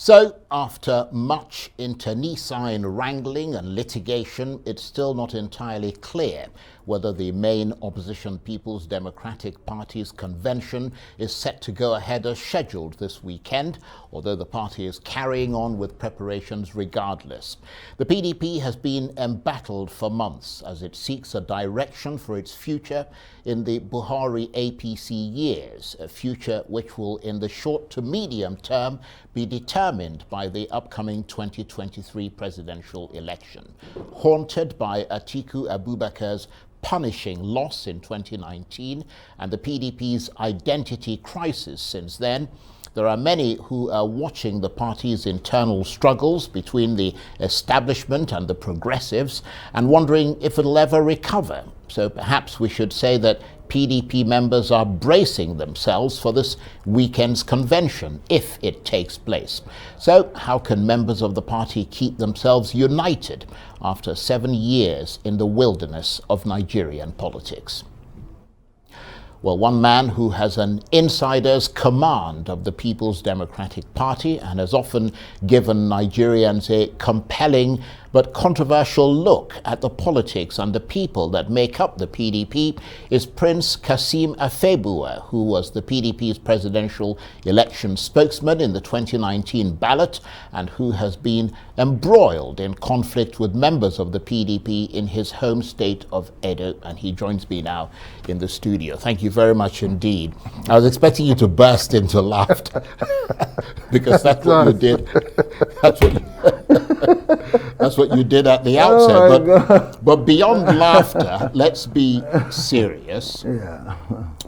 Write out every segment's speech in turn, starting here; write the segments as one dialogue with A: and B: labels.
A: So, after much internecine wrangling and litigation, it's still not entirely clear whether the main opposition People's Democratic Party's convention is set to go ahead as scheduled this weekend, although the party is carrying on with preparations regardless. The PDP has been embattled for months as it seeks a direction for its future in the Buhari APC years, a future which will, in the short to medium term, be determined by the upcoming 2023 presidential election. Haunted by Atiku Abubakar's punishing loss in 2019 and the PDP's identity crisis since then, there are many who are watching the party's internal struggles between the establishment and the progressives and wondering if it'll ever recover. So perhaps we should say that PDP members are bracing themselves for this weekend's convention, if it takes place. So how can members of the party keep themselves united after 7 years in the wilderness of Nigerian politics? Well, one man who has an insider's command of the People's Democratic Party and has often given Nigerians a compelling but controversial look at the politics and the people that make up the PDP is Prince Kassim Afegbua, who was the PDP's presidential election spokesman in the 2019 ballot and who has been embroiled in conflict with members of the PDP in his home state of Edo, and he joins me now in the studio. Thank you very much indeed. I was expecting you to burst into laughter because that's what you did. That's what you did at the outset. But beyond laughter, let's be serious.
B: Yeah.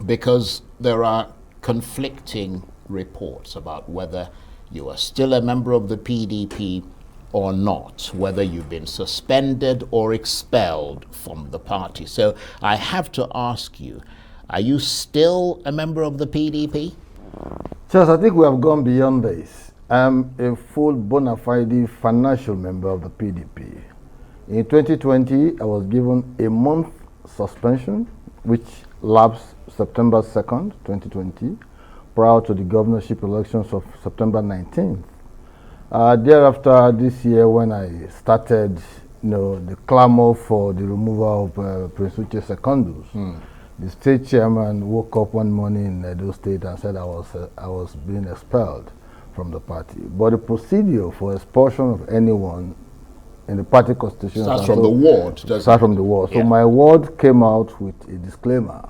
A: Because there are conflicting reports about whether you are still a member of the PDP or not, whether you've been suspended or expelled from the party. So I have to ask you, are you still a member of the PDP?
B: Charles, I think we have gone beyond this. I'm a full bona fide financial member of the PDP. In 2020, I was given a month suspension, which lapsed September 2nd, 2020, prior to the governorship elections of September 19th. Thereafter, this year, when I started, the clamor for the removal of Prince Uche Secondus, the state chairman woke up one morning in Edo State and said I was being expelled from the party. But the procedure for expulsion of anyone in the party constitution
A: starts from the ward.
B: Starts from the ward.
A: Yeah.
B: So my ward came out with a disclaimer.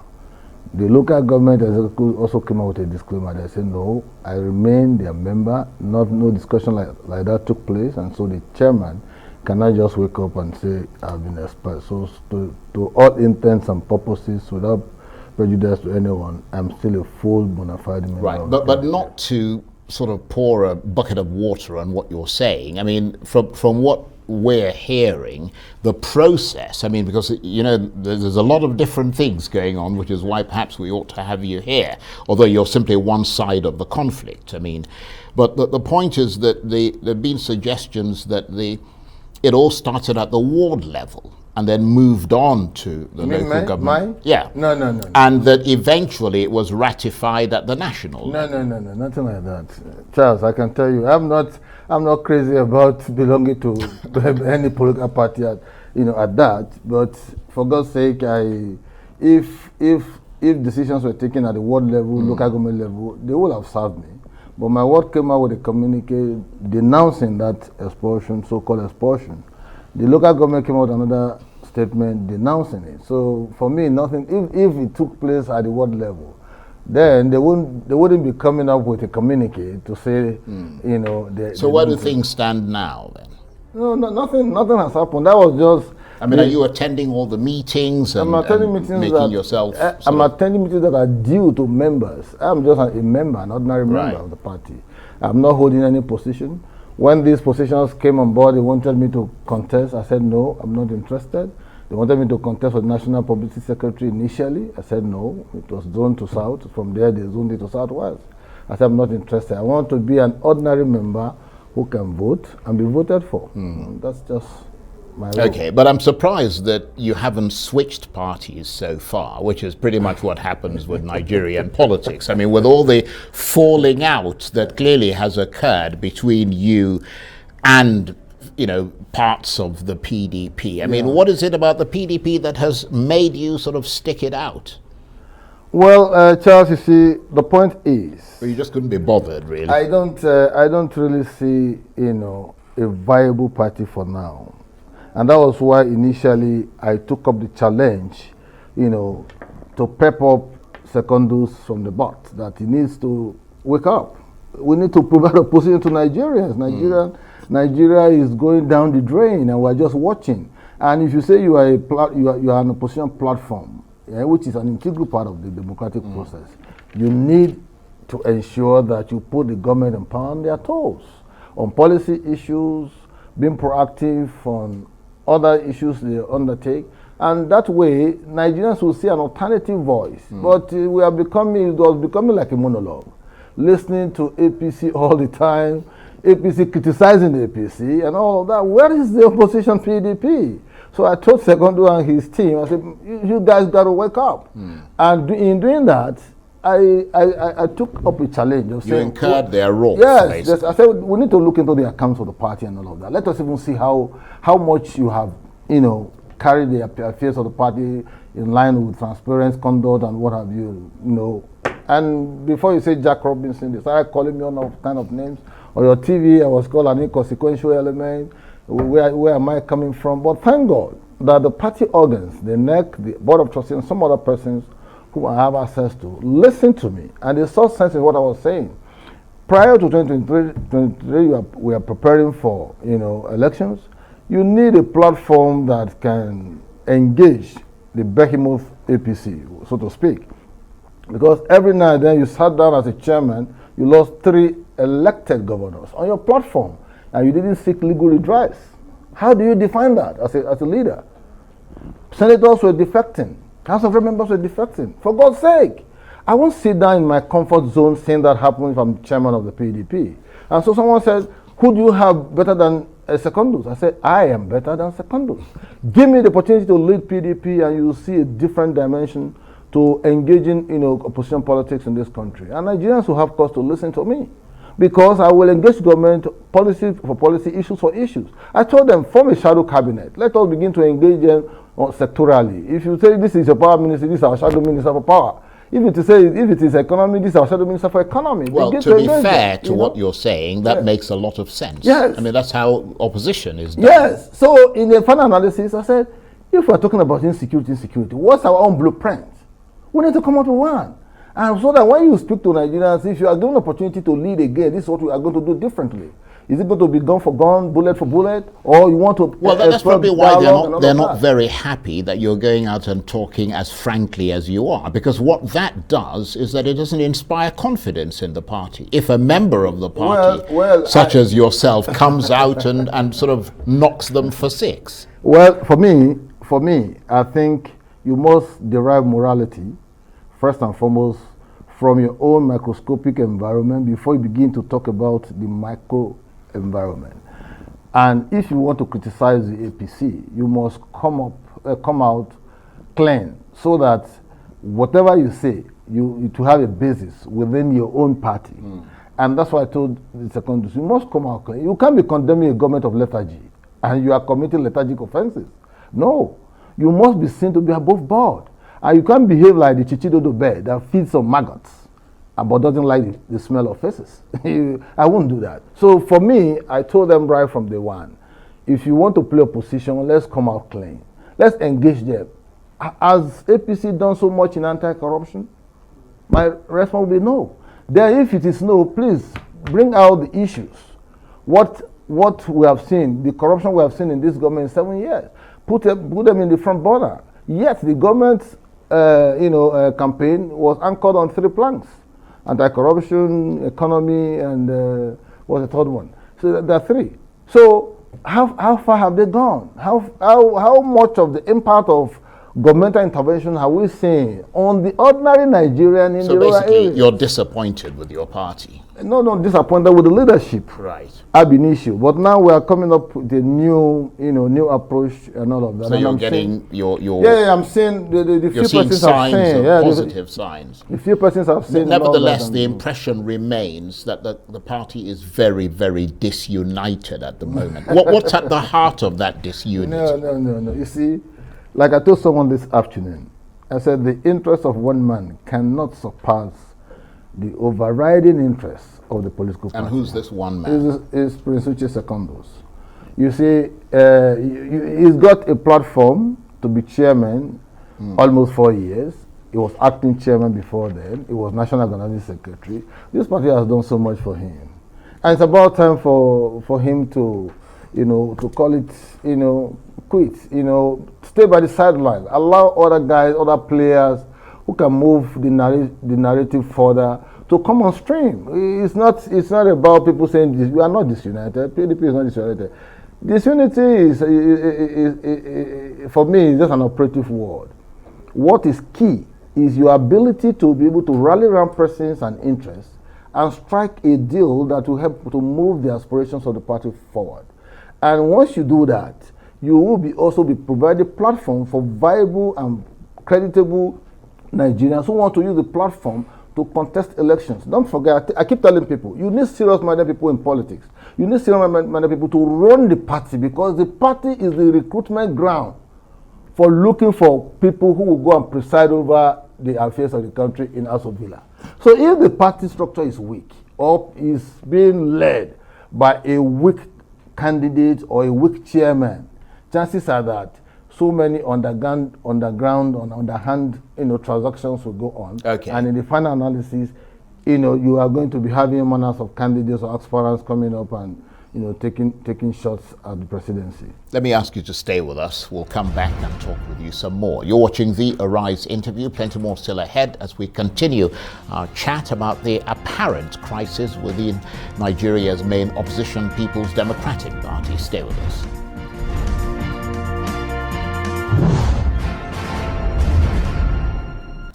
B: The local government executive also came out with a disclaimer. They said, no, I remain their member. No discussion like that took place. And so the chairman cannot just wake up and say, I've been expelled. So to all intents and purposes, without prejudice to anyone, I'm still a full bona fide member.
A: Right, but not to sort of pour a bucket of water on what you're saying. I mean, from what we're hearing, the process, I mean, because, there's a lot of different things going on, which is why perhaps we ought to have you here, although you're simply one side of the conflict. I mean, but the point is that there have been suggestions that it all started at the ward level and then moved on to the local government. Yeah.
B: No.
A: And that eventually it was ratified at the national level.
B: No, nothing like that. Charles, I can tell you, I'm not crazy about belonging to any political party at that. But for God's sake, if decisions were taken at the ward level, local government level, they would have served me. But my ward came out with a communique denouncing that expulsion, so-called expulsion. The local government came out with another statement denouncing it. So for me, nothing. If it took place at the ward level, then they wouldn't be coming up with a communique to say,
A: So where do things stand now then?
B: No, nothing has happened. That was just.
A: I mean, are you attending all the meetings and making yourself?
B: I'm attending meetings that are due to members. I'm just a member, an ordinary member of the party. I'm not holding any position. When these positions came on board, they wanted me to contest. I said, no, I'm not interested. They wanted me to contest for National Publicity Secretary initially. I said, no. It was zoned to South. From there, they zoned it to Southwest. I said, I'm not interested. I want to be an ordinary member who can vote and be voted for. That's just
A: Okay, but I'm surprised that you haven't switched parties so far, which is pretty much what happens with Nigerian politics. I mean, with all the falling out that clearly has occurred between you and, you know, parts of the PDP. I mean, what is it about the PDP that has made you sort of stick it out?
B: Well, Charles, you see, the point is,
A: Well, you just couldn't be bothered, really.
B: I don't really see, you know, a viable party for now, and that was why initially I took up the challenge, you know, to pep up Secondus from the butt that he needs to wake up. We need to provide a position to Nigerians. Nigeria is going down the drain, and we're just watching. And if you say you are you are an opposition platform, which is an integral part of the democratic process, you need to ensure that you put the government and power on their toes on policy issues, being proactive on other issues they undertake, and that way Nigerians will see an alternative voice. But it was becoming like a monologue, listening to APC all the time, APC criticizing the APC and all of that. Where is the opposition PDP? So I told Secondus and his team, I said, you guys got to wake up. And in doing that, I took up a challenge of saying,
A: you incurred their wrath.
B: Yes, I said we need to look into the accounts of the party and all of that. Let us even see how much you have, you know, carried the affairs of the party in line with transparent conduct and what have you, you know. And before you say Jack Robinson, they started calling me all kind of names. On your TV, I was called an inconsequential element. Where am I coming from? But thank God that the party organs, the NEC, the Board of Trustees, and some other persons who I have access to, listen to me, and they saw sense in what I was saying. Prior to 2023, we are preparing for, you know, elections. You need a platform that can engage the behemoth APC, so to speak, because every now and then you sat down as a chairman, you lost 3 elected governors on your platform, and you didn't seek legal redress. How do you define that as a leader? Senators were defecting. House of Rep members were defecting. For God's sake, I won't sit down in my comfort zone saying that happened if I'm chairman of the PDP. And so someone said, who do you have better than Secondus? I said, I am better than Secondus. Give me the opportunity to lead PDP and you'll see a different dimension to engaging, you know, opposition politics in this country. And Nigerians will have cause to listen to me, because I will engage government policy for policy, issues for issues. I told them, form a shadow cabinet. Let us begin to engage them sectorally. If you say this is your power ministry, this is our shadow minister for power. If it is economy, this is our shadow minister for economy.
A: Well, to be fair to what you're saying, that makes a lot of sense.
B: Yes.
A: I mean, that's how opposition is done.
B: Yes. So in the final analysis, I said, if we're talking about insecurity, what's our own blueprint? We need to come out with one. And so that when you speak to Nigerians, if you are given an opportunity to lead again, this is what we are going to do differently. Is it going to be gun for gun, bullet for bullet, or you want to?
A: Well, that's probably why they're not very happy that you're going out and talking as frankly as you are, because what that does is that it doesn't inspire confidence in the party. If a member of the party, such as yourself, comes out and sort of knocks them for 6.
B: Well, for me, I think you must derive morality first and foremost from your own microscopic environment before you begin to talk about the micro environment. And if you want to criticize the APC, you must come out clean, so that whatever you say, you to have a basis within your own party. And that's why I told the Secondus, you must come out clean. You can't be condemning a government of lethargy and you are committing lethargic offenses. No, you must be seen to be above board. And you can't behave like the chichidodo bird that feeds on maggots but doesn't like the smell of faces. I won't do that. So for me, I told them right from day one, if you want to play opposition, let's come out clean. Let's engage them. Has APC done so much in anti-corruption? My response will be no. Then if it is no, please bring out the issues. What we have seen, the corruption we have seen in this government in 7 years, put them in the front border. Yet the government's campaign was anchored on 3 planks: anti-corruption, economy, and what's the third one? So there are 3. So how far have they gone? How much of the impact of governmental intervention have we seen on the ordinary Nigerian in
A: so
B: the rural
A: basically,
B: areas?
A: you're disappointed with your party.
B: No, disappointed with the leadership.
A: Right.
B: Ab initio. But now we are coming up with a new, new approach and all of that.
A: So
B: and
A: you're
B: I'm
A: getting
B: seeing,
A: your
B: Yeah, I'm seeing the few
A: seeing
B: persons I've
A: signs
B: seen.
A: of positive signs.
B: The few persons I've seen. and all
A: Nevertheless,
B: that
A: the impression remains that the party is very, very disunited at the moment. What's at the heart of that disunity?
B: No. You see, like I told someone this afternoon, I said the interest of one man cannot surpass the overriding interests of the political party.
A: And who's this one man?
B: Is Prince Uche Secondus. You see, he's got a platform to be chairman almost 4 years. He was acting chairman before then. He was national organizing secretary. This party has done so much for him. And it's about time for him to, to call it, quit, stay by the sideline. Allow other guys, other players who can move the narrative further to come on stream. It's not about people saying this. We are not disunited. PDP is not disunited. Disunity is for me, is just an operative word. What is key is your ability to be able to rally around persons and interests and strike a deal that will help to move the aspirations of the party forward. And once you do that, you will also be provided a platform for viable and creditable Nigerians who want to use the platform to contest elections. Don't forget, I keep telling people, you need serious-minded people in politics. You need serious-minded people to run the party, because the party is the recruitment ground for looking for people who will go and preside over the affairs of the country in House of Villa. So if the party structure is weak or is being led by a weak candidate or a weak chairman, chances are that so many underhand transactions will go on.
A: Okay.
B: And in the final analysis, you are going to be having manners of candidates or aspirants coming up and taking shots at the presidency.
A: Let me ask you to stay with us. We'll come back and talk with you some more. You're watching the Arise interview. Plenty more still ahead as we continue our chat about the apparent crisis within Nigeria's main opposition, People's Democratic Party. Stay with us.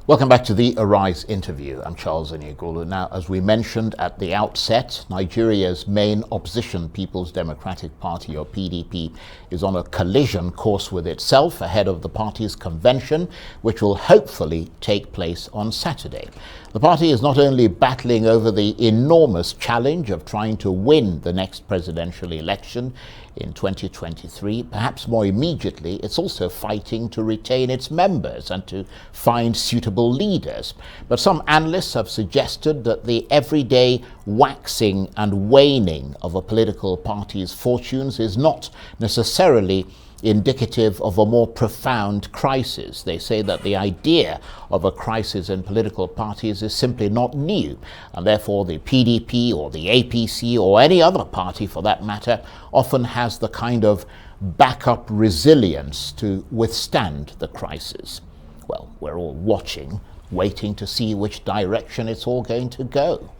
A: Welcome back to the Arise interview. I'm Charles Aniagolu. Now, as we mentioned at the outset, Nigeria's main opposition, People's Democratic Party, or PDP, is on a collision course with itself ahead of the party's convention, which will hopefully take place on Saturday. The party is not only battling over the enormous challenge of trying to win the next presidential election in 2023, perhaps more immediately, it's also fighting to retain its members and to find suitable leaders. But some analysts have suggested that the everyday waxing and waning of a political party's fortunes is not necessarily indicative of a more profound crisis. They say that the idea of a crisis in political parties is simply not new, and therefore the PDP or the APC or any other party for that matter often has the kind of backup resilience to withstand the crisis. Well, we're all watching, waiting to see which direction it's all going to go.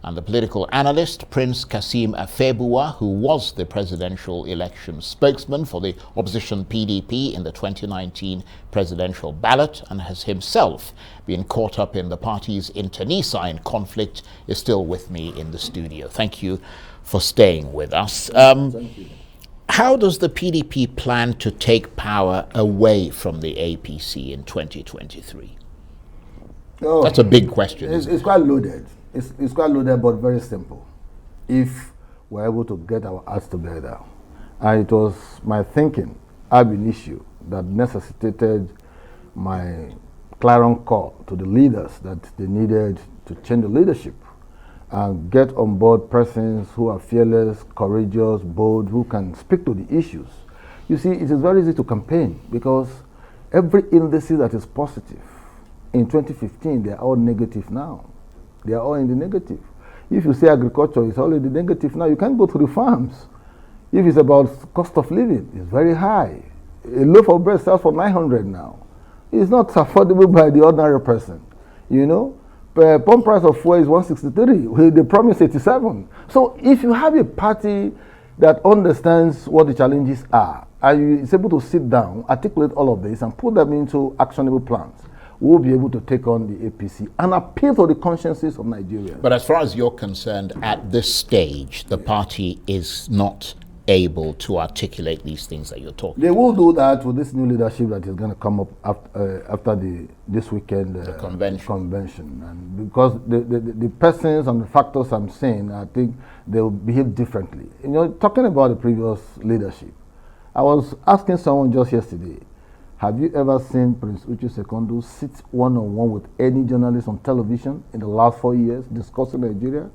A: And the political analyst, Prince Kassim Afegbua, who was the presidential election spokesman for the opposition PDP in the 2019 presidential ballot and has himself been caught up in the party's internecine conflict, is still with me in the studio. Thank you for staying with us.
B: Thank you.
A: How does the PDP plan to take power away from the APC in 2023?
B: Oh,
A: that's a big question.
B: It's quite loaded. It's quite loaded, but very simple. If we're able to get our acts together. And it was my thinking, ab initio, that necessitated my clarion call to the leaders that they needed to change the leadership and get on board persons who are fearless, courageous, bold, who can speak to the issues. You see, it is very easy to campaign because every indice that is positive in 2015, they are all negative now. They are all in the negative. If you say agriculture is all in the negative now, you can't go to the farms. If it's about cost of living, it's very high. A loaf of bread sells for 900 now. It's not affordable by the ordinary person, Pump price of fuel is 163. They promise 87. So if you have a party that understands what the challenges are and is able to sit down, articulate all of this, and put them into actionable plans, we'll be able to take on the APC and appeal to the consciences of Nigerians.
A: But as far as you're concerned, at this stage, the party is not able to articulate these things that you're talking
B: They will do that with this new leadership that is going to come up after this weekend convention. And because the persons and the factors I'm saying, I think they will behave differently. You know, talking about the previous leadership, I was asking someone just yesterday, have you ever seen Prince Uche Secondus sit one-on-one with any journalist on television in the last 4 years discussing Nigeria?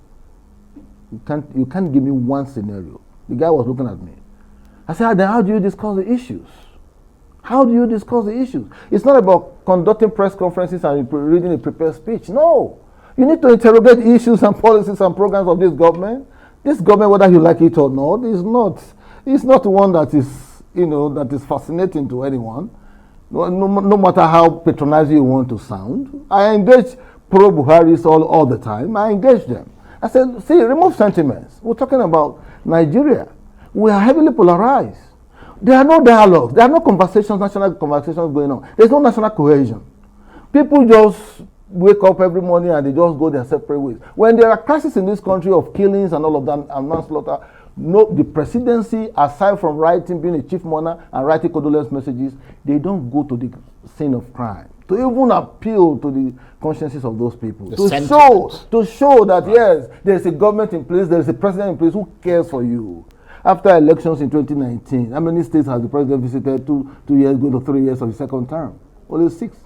B: You can't give me one scenario. The guy was looking at me. I said, then how do you discuss the issues? How do you discuss the issues? It's not about conducting press conferences and reading a prepared speech. No. You need to interrogate issues and policies and programs of this government. This government, whether you like it or not, is not one that is, that is fascinating to anyone. No matter how patronizing you want to sound. I engage pro-Buharis all the time. I engage them. I said, see, remove sentiments. We're talking about Nigeria. We are heavily polarized. There are no dialogues. There are no conversations, national conversations going on. There's no national cohesion. People just wake up every morning and they just go their separate ways. When there are crises in this country of killings and all of that and manslaughter, the presidency, aside from being a chief mourner and writing condolence messages, they don't go to the scene of crime to even appeal to the consciences of those people, to show that yes, there's a government in place, there's a president in place who cares for you. After elections in 2019, how many states has the president visited 2 years, going to 3 years of the second term? Only 6.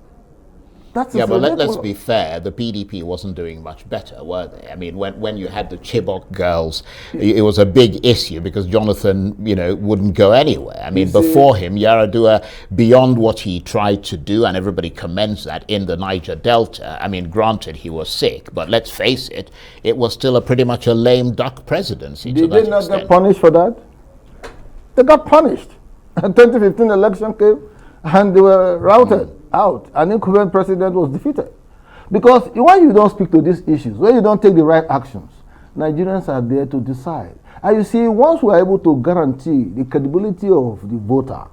B: But
A: let's be fair, the PDP wasn't doing much better, were they? I mean, when you had the Chibok girls, it was a big issue because Jonathan, wouldn't go anywhere. I mean, before him, Yaradua, beyond what he tried to do, and everybody commends that in the Niger Delta, I mean, granted, he was sick, but let's face it, it was still pretty much a lame duck presidency to that extent. Did they not
B: get punished for that? They got punished. The 2015 election came, and they were routed out. An incumbent president was defeated. Because when you don't speak to these issues, when you don't take the right actions, Nigerians are there to decide. And you see, once we are able to guarantee the credibility of the voter,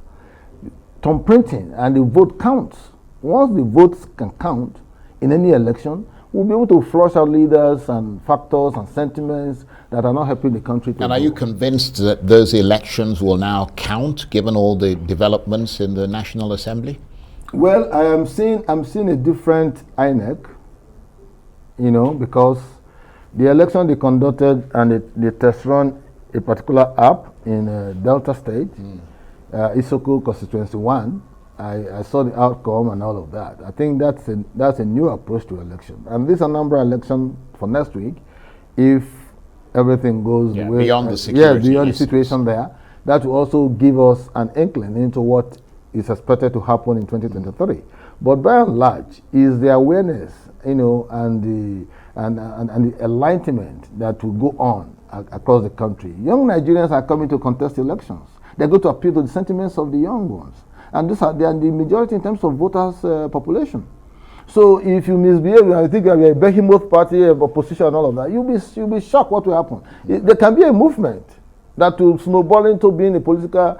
B: thumbprinting and the vote counts, once the votes can count in any election, we'll be able to flush out leaders and factors and sentiments that are not helping the country to
A: And are you convinced that those elections will now count, given all the developments in the National Assembly?
B: Well, I'm seeing a different INEC, because the election they conducted and they test run a particular app in Delta State, Isoko Constituency 1. I saw the outcome and all of that. I think that's a new approach to election. And this Anambra election for next week, if everything goes the way,
A: beyond the security,
B: beyond the situation there, that will also give us an inkling into what is expected to happen in 2023. But by and large, is the awareness, and the enlightenment that will go on across the country. Young Nigerians are coming to contest elections. They're going to appeal to the sentiments of the young ones. And they are the majority in terms of voters' population. So if you misbehave, I think you are a behemoth party, opposition and all of that, you'll be shocked what will happen. There can be a movement that will snowball into being a political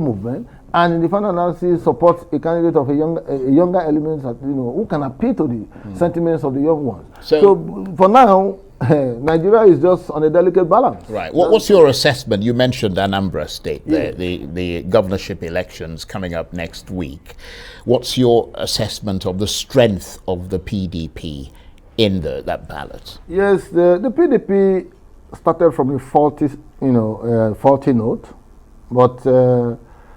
B: movement, and in the final analysis support a candidate of a younger element that, who can appeal to the sentiments of the young ones. So for now, Nigeria is just on a delicate balance.
A: Right. What's your assessment? You mentioned Anambra State, the governorship elections coming up next week. What's your assessment of the strength of the PDP in that ballot?
B: Yes, the PDP started from a faulty note, but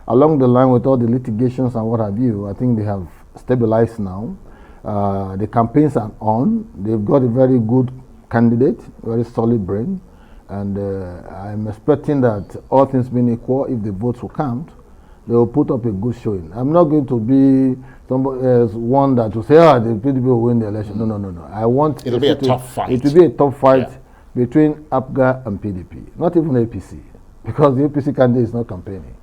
B: along the line with all the litigations and what have you, I think they have stabilized now. The campaigns are on. They've got a very good candidate, very solid brain, and I'm expecting that all things being equal, if the votes will count, they will put up a good showing. I'm not going to be one that will say, the PDP will win the election. No. I want
A: it'll be a tough fight.
B: It will be a tough fight between APGA and PDP, not even APC, because the APC candidate is not campaigning.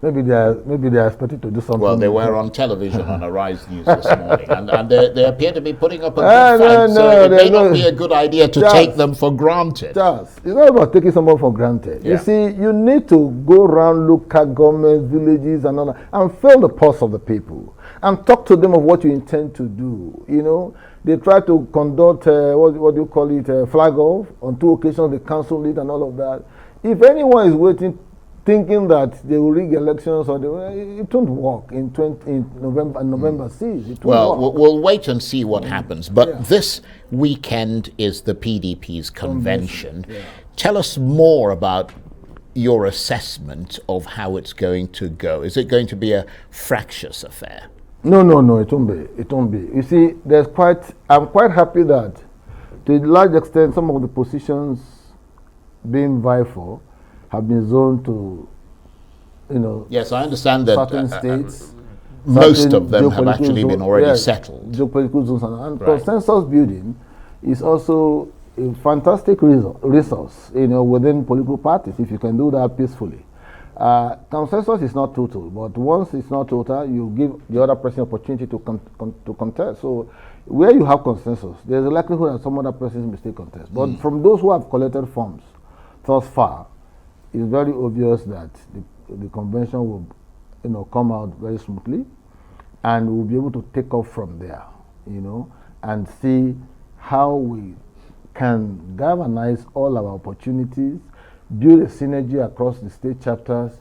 B: maybe they are expected to do something.
A: Well, they were on television on Arise News this morning, and they appear to be putting up a good fight, so it may not be a good idea to take them for granted.
B: It's not about taking someone for granted.
A: Yeah.
B: You see, you need to go around local governments, villages, and all that, and feel the pulse of the people, and talk to them of what you intend to do. You know, they try to conduct what do you call it, flag off on 2 occasions. They cancelled it and all of that. If anyone is waiting, thinking that they will rig elections, or it won't work in November 6th.
A: Well, we'll wait and see what happens. But this weekend is the PDP's convention.
B: Yeah.
A: Tell us more about your assessment of how it's going to go. Is it going to be a fractious affair?
B: No, it won't be. It won't be. You see, I'm quite happy that, to a large extent, some of the positions being vied for have been zoned to,
A: Yes, I understand that
B: certain states.
A: most of them have actually been already settled.
B: Geopolitical zones and consensus building is also a fantastic resource, within political parties, if you can do that peacefully. Consensus is not total, but once it's not total, you give the other person opportunity to contest. So where you have consensus, there's a likelihood that some other persons may still contest. But from those who have collected forms thus far, it's very obvious that the convention will, come out very smoothly, and we'll be able to take off from there, and see how we can galvanize all our opportunities, build a synergy across the state chapters,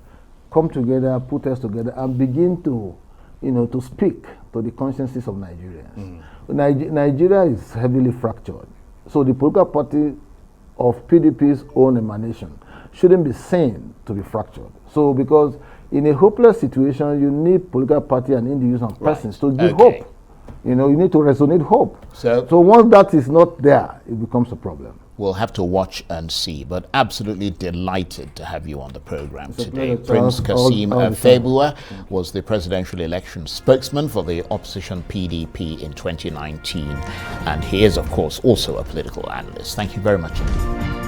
B: come together, put us together, and begin to, to speak to the consciences of Nigerians. Nigeria is heavily fractured, so the political party of PDP's own emanation shouldn't be seen to be fractured. So, because in a hopeless situation, you need political party and individuals and persons to give hope. You need to resonate hope. So once that is not there, it becomes a problem.
A: We'll have to watch and see, but absolutely delighted to have you on the program today.
B: Pleasure,
A: Prince Kassim Afegbua was the presidential election spokesman for the opposition PDP in 2019, and he is, of course, also a political analyst. Thank you very much indeed.